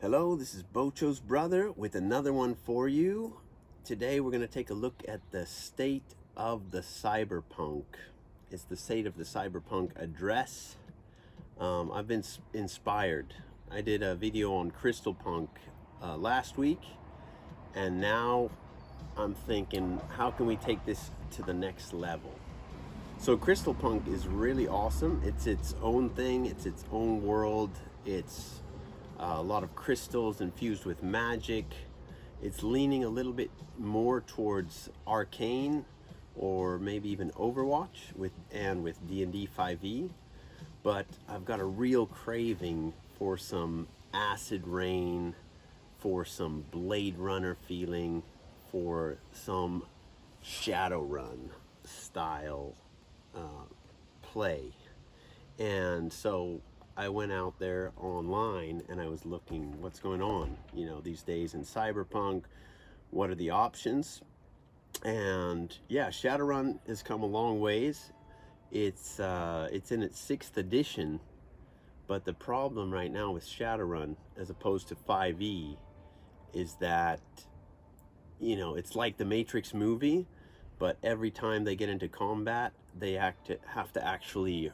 Hello, this is Bocho's brother with another one for you. Today we're going to take a look at the state of the Cyberpunk. It's the state of the Cyberpunk address. I've been inspired. I did a video on Crystal Punk last week, and now I'm thinking, how can we take this to the next level? So Crystal Punk is really awesome. It's its own thing, it's its own world. It's a lot of crystals infused with magic. It's leaning a little bit more towards arcane or maybe even Overwatch with D&D 5e. But I've got a real craving for some acid rain, for some Blade Runner feeling, for some Shadowrun style play. And so I went out there online and I was looking what's going on, these days in Cyberpunk. What are the options? And yeah, Shadowrun has come a long ways. It's in its 6th edition, but the problem right now with Shadowrun as opposed to 5e is that it's like the Matrix movie, but every time they get into combat, they have to actually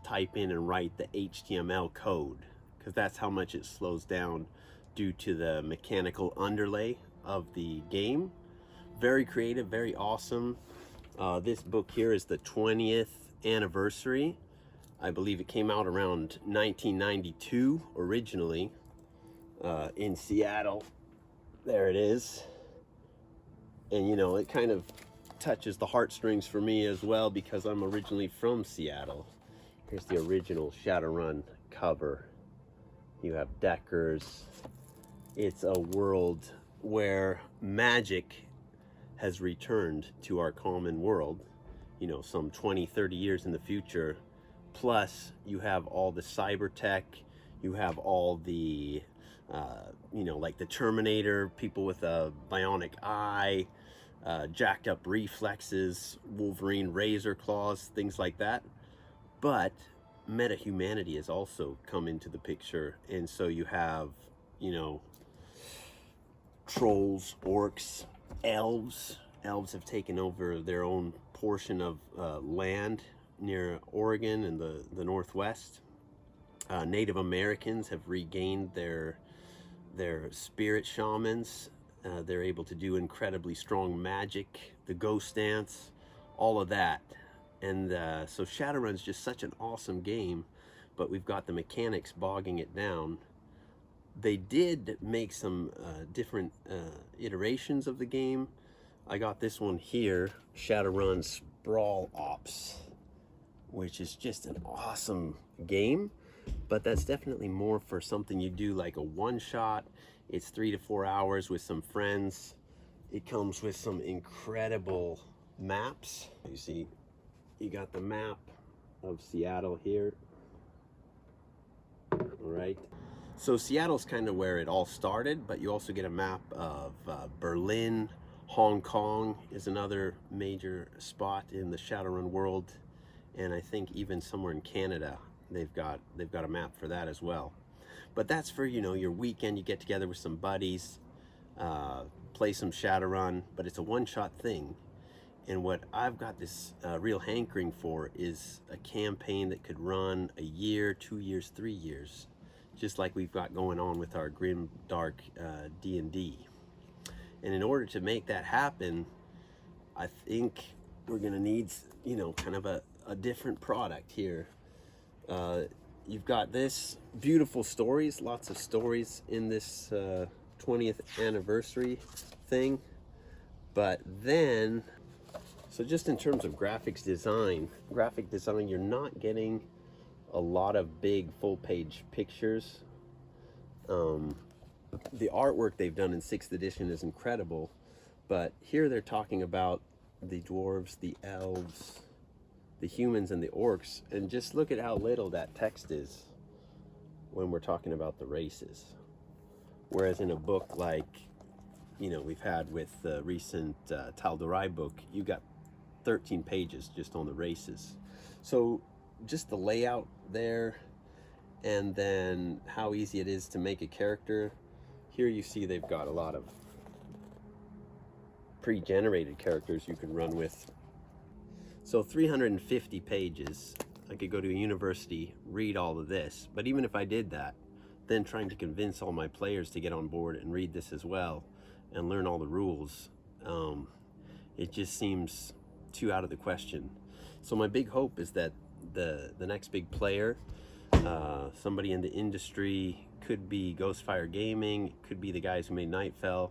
type in and write the HTML code, because that's how much it slows down due to the mechanical underlay of the game. Very creative, very awesome. This book here is the 20th anniversary. I believe it came out around 1992 originally in Seattle. There it is. And it kind of touches the heartstrings for me as well, because I'm originally from Seattle. Here's the original Shadowrun cover. You have Deckers. It's a world where magic has returned to our common world, some 20, 30 years in the future. Plus, you have all the cyber tech. You have all the, like the Terminator, people with a bionic eye, jacked up reflexes, Wolverine razor claws, things like that. But meta-humanity has also come into the picture, and so you have, trolls, orcs, elves. Elves have taken over their own portion of land near Oregon and the Northwest. Native Americans have regained their spirit shamans. They're able to do incredibly strong magic, the ghost dance, all of that. And so Shadowrun's just such an awesome game, but we've got the mechanics bogging it down. They did make some different iterations of the game. I got this one here, Shadowrun Sprawl Ops, which is just an awesome game, but that's definitely more for something you do like a one-shot. It's 3 to 4 hours with some friends. It comes with some incredible maps. You see, you got the map of Seattle here. All right. So Seattle's kind of where it all started, but you also get a map of Berlin. Hong Kong is another major spot in the Shadowrun world, and I think even somewhere in Canada they've got a map for that as well. But that's for your weekend. You get together with some buddies, play some Shadowrun, but it's a one-shot thing. And what I've got this real hankering for is a campaign that could run a year, 2 years, 3 years, just like we've got going on with our Grimm Dark D&D. And in order to make that happen, I think we're gonna need, kind of a different product here. You've got this beautiful stories, lots of stories in this 20th anniversary thing. But then, so just in terms of graphic design, you're not getting a lot of big full-page pictures. The artwork they've done in 6th edition is incredible, but here they're talking about the dwarves, the elves, the humans, and the orcs, and just look at how little that text is when we're talking about the races. Whereas in a book like, we've had with the recent Tal'Darai book, you got 13 pages just on the races. So just the layout there, and then how easy it is to make a character. Here you see they've got a lot of pre-generated characters you can run with. So 350 pages. I could go to a university, read all of this, but even if I did that, then trying to convince all my players to get on board and read this as well and learn all the rules, it just seems too out of the question. So my big hope is that the next big player, somebody in the industry, could be Ghostfire Gaming, could be the guys who made Nightfell,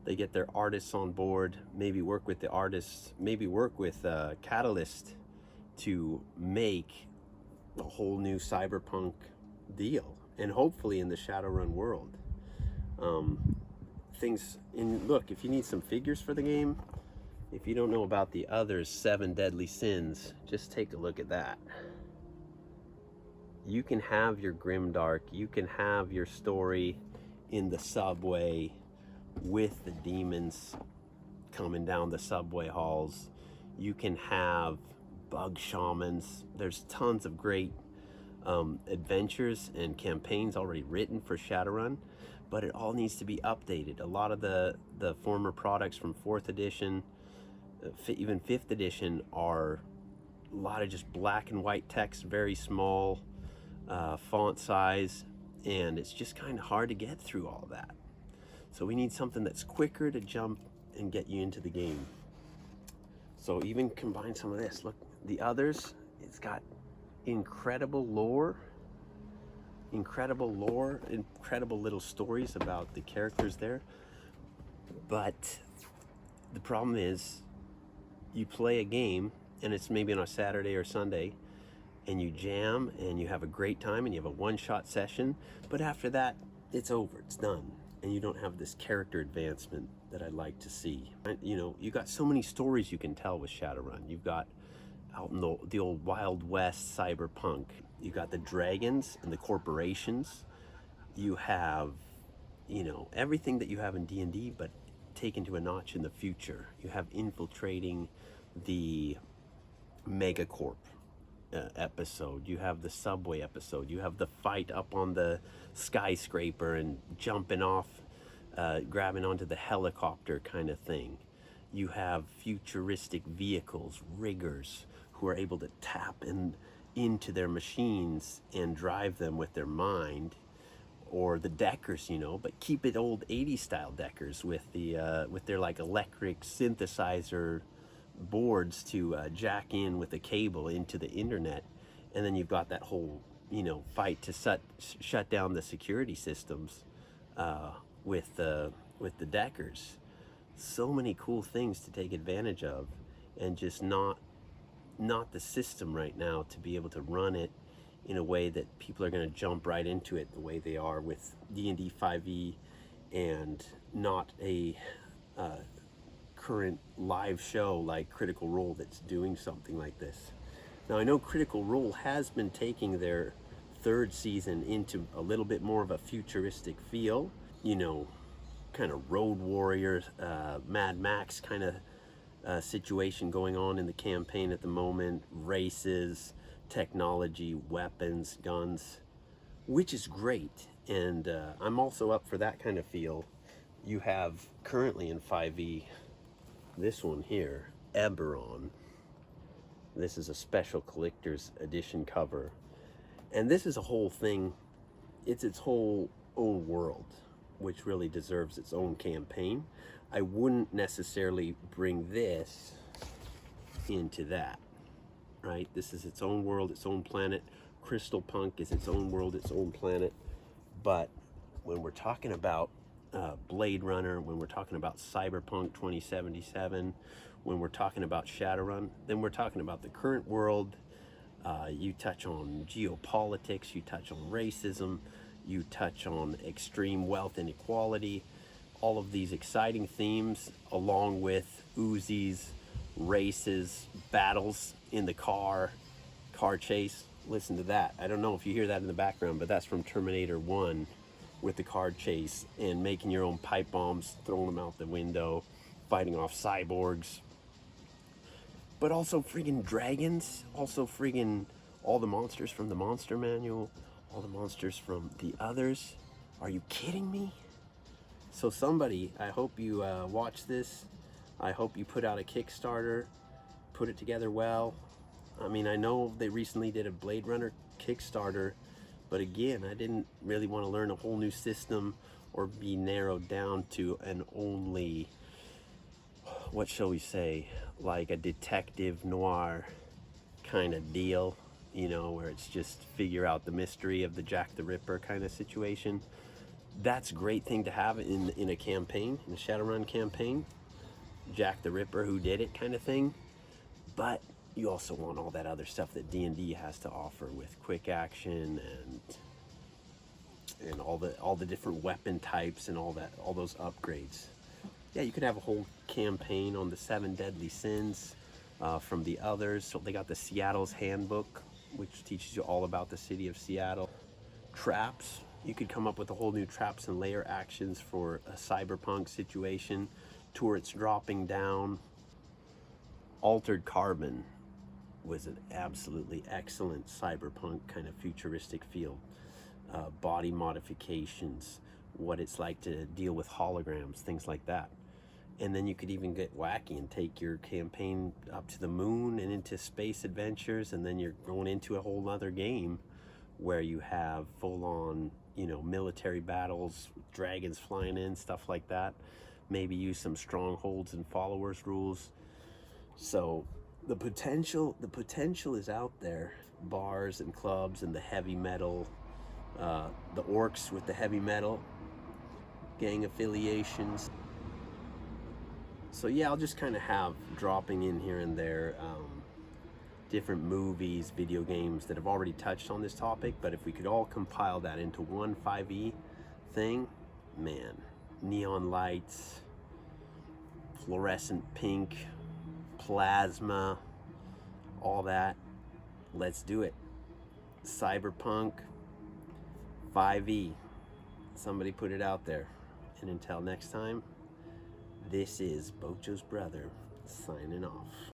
they get their artists on board, maybe work with the artists, maybe work with Catalyst to make a whole new cyberpunk deal, and hopefully in the Shadowrun world. Look, if you need some figures for the game, if you don't know about the Others 7 Deadly Sins, just take a look at that. You can have your Grimm Dark, you can have your story in the subway with the demons coming down the subway halls. You can have bug shamans. There's tons of great adventures and campaigns already written for Shadowrun, but it all needs to be updated. A lot of the former products from 4th edition, even 5th edition, are a lot of just black and white text, very small font size, and it's just kind of hard to get through all that. So we need something that's quicker to jump and get you into the game. So even combine some of this. Look, the Others, it's got incredible lore, incredible little stories about the characters there. But the problem is, you play a game, and it's maybe on a Saturday or Sunday, and you jam, and you have a great time, and you have a one-shot session, but after that, it's over, it's done. And you don't have this character advancement that I'd like to see. You know, you got so many stories you can tell with Shadowrun. You've got out in the old Wild West cyberpunk, you got the dragons and the corporations. You have, you know, everything that you have in D&D, but taken to a notch in the future. You have infiltrating the megacorp episode, you have the subway episode, you have the fight up on the skyscraper and jumping off, grabbing onto the helicopter kind of thing. You have futuristic vehicles, riggers, who are able to tap into their machines and drive them with their mind, or the deckers, you know, but keep it old 80s style deckers with their like electric synthesizer boards to jack in with a cable into the internet. And then you've got that whole, you know, fight to shut down the security systems with the deckers. So many cool things to take advantage of, and just not the system right now to be able to run it in a way that people are going to jump right into it the way they are with D&D 5e, and not a current live show like Critical Role that's doing something like this. Now, I know Critical Role has been taking their 3rd season into a little bit more of a futuristic feel, you know, kind of Road Warriors, Mad Max kind of situation going on in the campaign at the moment, races, technology, weapons, guns, which is great. And I'm also up for that kind of feel. You have currently in 5e, this one here, Eberron. This is a special collector's edition cover. And this is a whole thing. It's its whole own world, which really deserves its own campaign. I wouldn't necessarily bring this into that, right? This is its own world, its own planet. Crystal Punk is its own world, its own planet. But when we're talking about Blade Runner, when we're talking about Cyberpunk 2077, when we're talking about Shadowrun, then we're talking about the current world. You touch on geopolitics, you touch on racism, you touch on extreme wealth inequality, all of these exciting themes, along with Uzis, races, battles in the car chase. Listen to that. I don't know if you hear that in the background, but that's from Terminator 1, with the car chase and making your own pipe bombs, throwing them out the window, fighting off cyborgs. But also friggin' dragons, also friggin' all the monsters from the Monster Manual, All the monsters from the others. Are you kidding me? So somebody, I hope you watch this. I hope you put out a Kickstarter, put it together well. I mean, I know they recently did a Blade Runner Kickstarter, but again, I didn't really want to learn a whole new system or be narrowed down to an only, what shall we say, like a detective noir kind of deal, you know, where it's just figure out the mystery of the Jack the Ripper kind of situation. That's a great thing to have in a campaign, in a Shadowrun campaign. Jack the Ripper, who did it kind of thing. But you also want all that other stuff that D&D has to offer with quick action and all the different weapon types and all those upgrades. Yeah, you could have a whole campaign on the 7 deadly sins from the others. So they got the Seattle's Handbook, which teaches you all about the city of Seattle. Traps. You could come up with a whole new traps and layer actions for a cyberpunk situation. Turrets dropping down. Altered Carbon was an absolutely excellent cyberpunk kind of futuristic feel. Body modifications, what it's like to deal with holograms, things like that. And then you could even get wacky and take your campaign up to the moon and into space adventures, and then you're going into a whole other game where you have full-on, you know, military battles, dragons flying in, stuff like that. Maybe use some strongholds and followers rules. So the potential is out there. Bars and clubs and the heavy metal, the orcs with the heavy metal, gang affiliations. So yeah, I'll just kind of have dropping in here and there different movies, video games that have already touched on this topic, but if we could all compile that into one 5e thing, man, neon lights, fluorescent pink, plasma, all that, let's do it. Cyberpunk 5e, somebody put it out there. And until next time, this is Bocho's brother signing off.